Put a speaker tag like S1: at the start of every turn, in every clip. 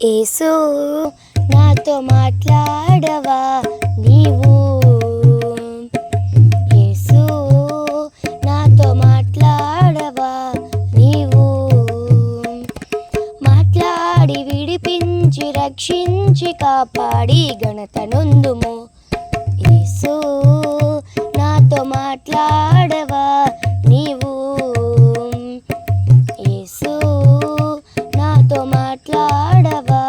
S1: యేసు నాతో మాట్లాడవా నీవు, యేసు నాతో మాట్లాడవా నీవు, మాట్లాడి విడిపించి రక్షించి కాపాడి ఘనత నొందుము. యేసు నాతో మాట్లాడవా నీవు, యేసు నాతో మాట్లాడవా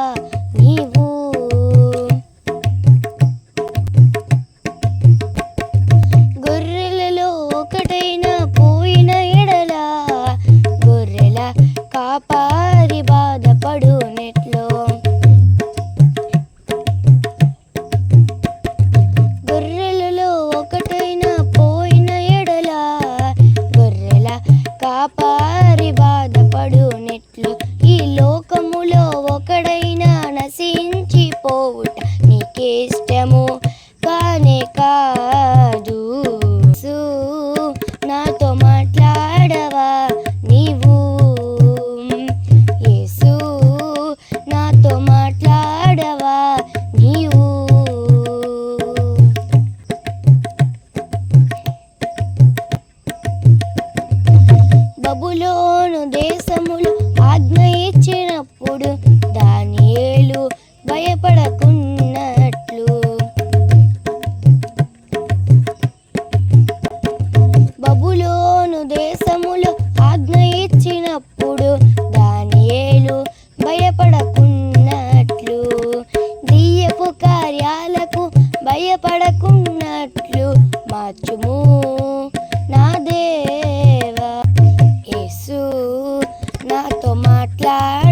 S1: నీవు. గొర్రెలలో ఒకటైనా పోయిన ఎడల గొర్రెల కాపారి బాధపడునెట్లో, గొర్రెలలో ఒకటైనా పోయిన ఎడల గొర్రెల కాపారి బాధపడునెట్లు, ఈ లోకములో ఒకడైనా నశించిపోవుట నీకిష్టము కానే కాదు. యేసు నాతో మాట్లాడవా నీవు, యేసు నాతో మాట్లాడవా నీవు. బబులోను దేశములో ఆజ్ఞ ఇచ్చినప్పుడు దానియేలు భయపడకున్నట్లు, బబులోను దేశములో ఆజ్ఞ ఇచ్చినప్పుడు దానియేలు భయపడకున్నట్లు, దెయ్యపు కార్యాలకు భయపడకున్నట్లు మార్చుము నా దేవా. యేసు నాతో మాట్లాడ